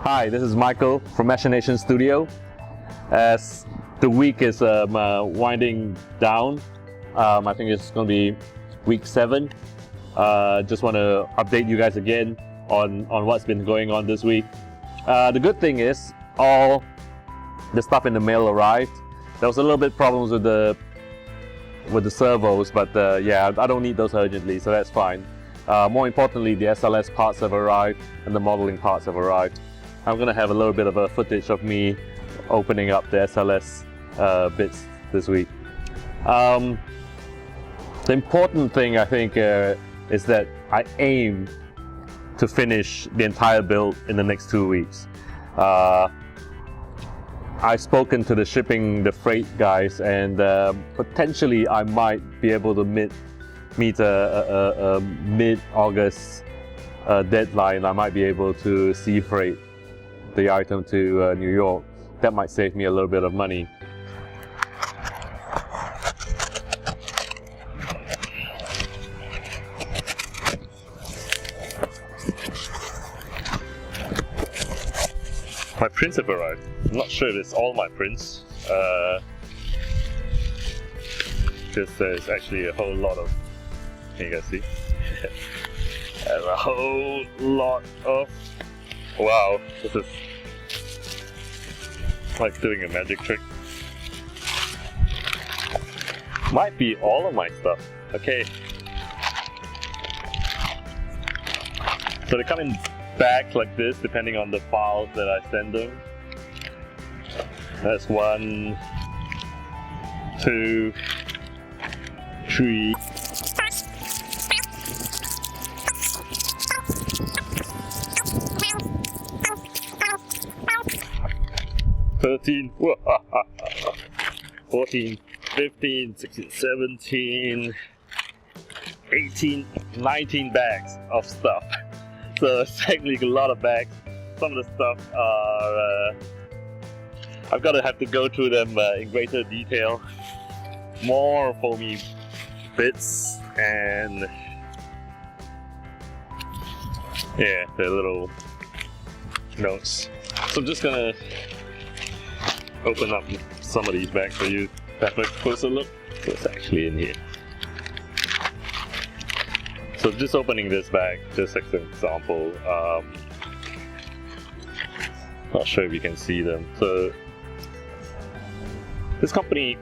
Hi, this is Michael from Machination Studio. As the week is winding down, I think it's going to be week 7. Just want to update you guys again on what's been going on this week. The good thing is all the stuff in the mail arrived. There was a little bit problems with the servos, but yeah, I don't need those urgently, so that's fine. More importantly, the SLS parts have arrived and the modeling parts have arrived. I'm going to have a little bit of a footage of me opening up the SLS bits this week. The important thing, I think, is that I aim to finish the entire build in the next 2 weeks. I've spoken to the freight guys, and potentially I might be able to meet a mid-August deadline. I might be able to sea freight the item to New York. That might save me a little bit of money. My prints have arrived. I'm not sure if it's all my prints, because there's actually a whole lot of, can you guys see? There's a whole lot of, wow, this is like doing a magic trick. Might be all of my stuff. Okay. So they come in bags like this, depending on the files that I send them. That's 1, 2, 3. 13, 14, 15, 16, 17, 18, 19 bags of stuff. So it's actually a lot of bags. Some of the stuff are, I've got to have to go through them in greater detail. More foamy bits and yeah, the little notes. So I'm just gonna open up some of these bags for you to have a closer look. What's actually in here? So just opening this bag, just as an example. Not sure if you can see them. So this company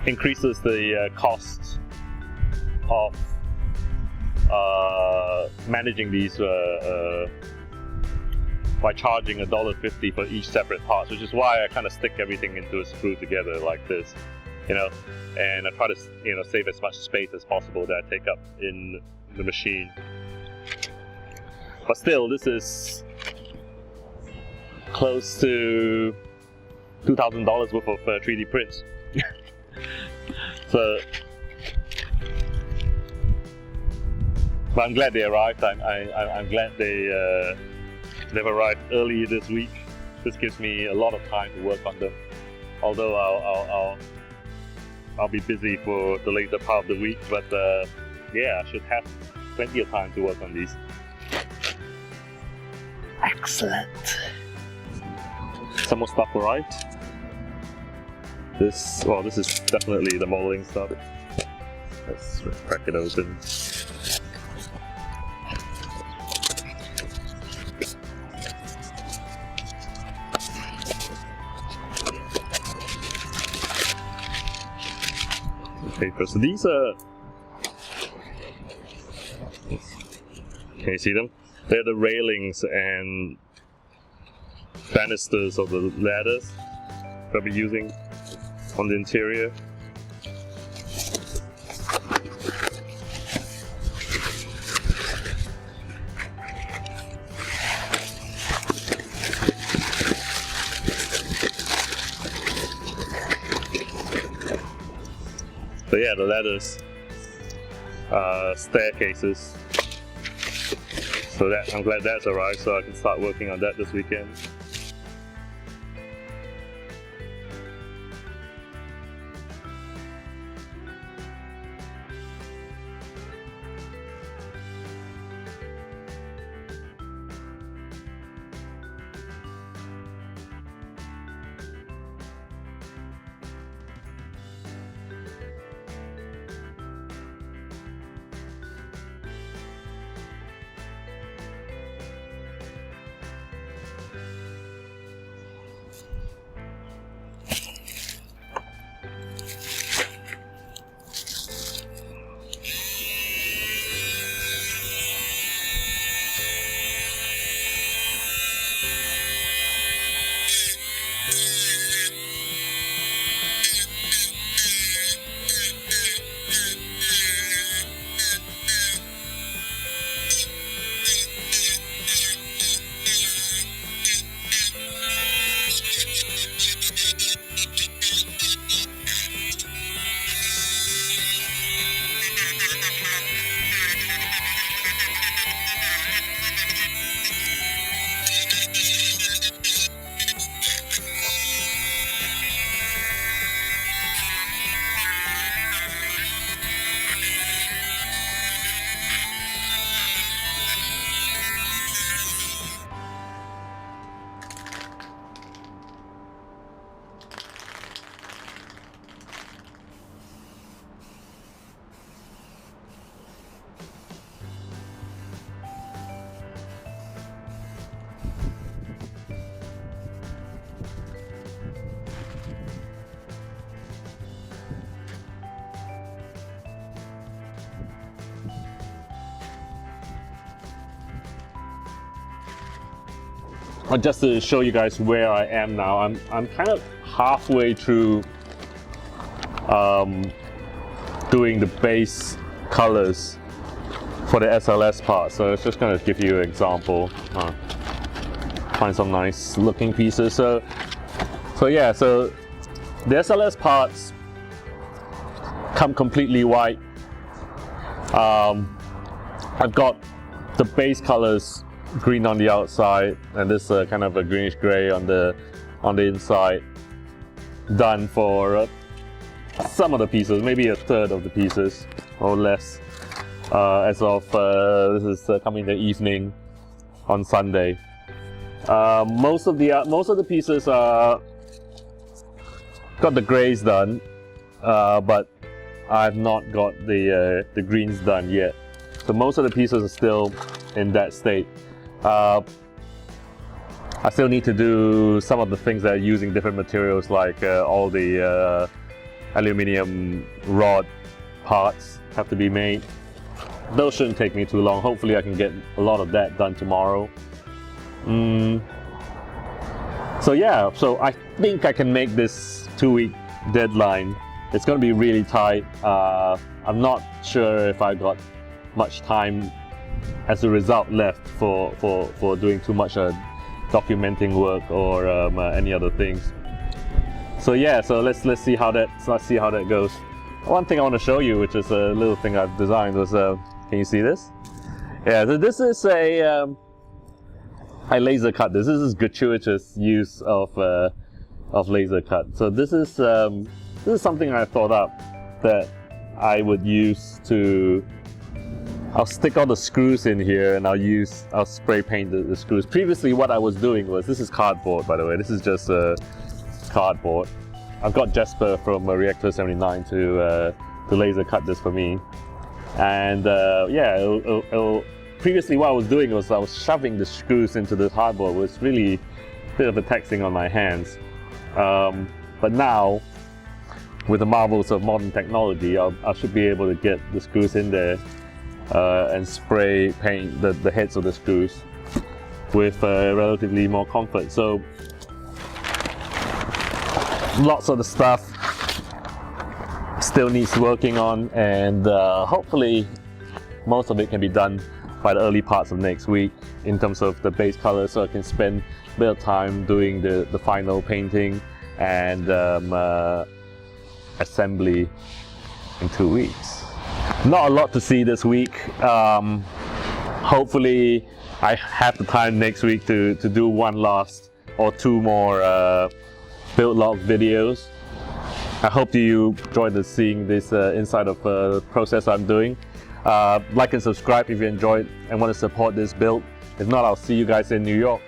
increases the cost of managing these by charging $1.50 for each separate part, which is why I kind of stick everything into a screw together like this, you know, and I try to, you know, save as much space as possible that I take up in the machine. But still, this is close to $2,000 worth of 3D prints. So, but I'm glad they arrived. I'm glad they've arrived early this week. This gives me a lot of time to work on them. Although I'll be busy for the later part of the week, but yeah, I should have plenty of time to work on these. Excellent. Some more stuff arrived. This is definitely the modeling stuff. Let's crack it open. Paper. So these are, can you see them? They're the railings and banisters of the ladders that I'll be using on the interior. So yeah, the ladders, staircases. So that, I'm glad that's arrived, so I can start working on that this weekend. just to show you guys where I am now, I'm kind of halfway through doing the base colors for the SLS part. So it's just going to give you an example. Find some nice looking pieces. So yeah, so the SLS parts come completely white. I've got the base colors green on the outside, and this kind of a greenish gray on the inside, done for some of the pieces, maybe a third of the pieces or less, as of this is coming the evening on Sunday. Most of the pieces got the grays done, but I've not got the greens done yet. So most of the pieces are still in that state. I still need to do some of the things that are using different materials, like all the aluminium rod parts have to be made. Those shouldn't take me too long. Hopefully I can get a lot of that done tomorrow. So yeah, so I think I can make this 2-week deadline. It's going to be really tight. I'm not sure if I got much time as a result left for doing too much documenting work or any other things. So yeah, so let's see how that goes. One thing I want to show you, which is a little thing I've designed, was can you see this? Yeah, so this is I laser cut this. This is gratuitous use of laser cut. So this is something I thought up that I would use to. I'll stick all the screws in here, and I'll spray paint the screws. Previously, what I was doing was, this is cardboard, by the way. This is just cardboard. I've got Jesper from Reactor 79 to laser cut this for me. And yeah, previously what I was doing was I was shoving the screws into the cardboard. It was really a bit of a taxing on my hands. But now, with the marvels of modern technology, I should be able to get the screws in there and spray paint the heads of the screws with relatively more comfort. So lots of the stuff still needs working on, and hopefully most of it can be done by the early parts of next week in terms of the base color, so I can spend a bit of time doing the final painting and assembly in 2 weeks. Not a lot to see this week. Hopefully I have the time next week to do one last or two more build log videos. I hope you enjoyed seeing this inside of the process I'm doing. Like and subscribe if you enjoyed and want to support this build. If not, I'll see you guys in New York.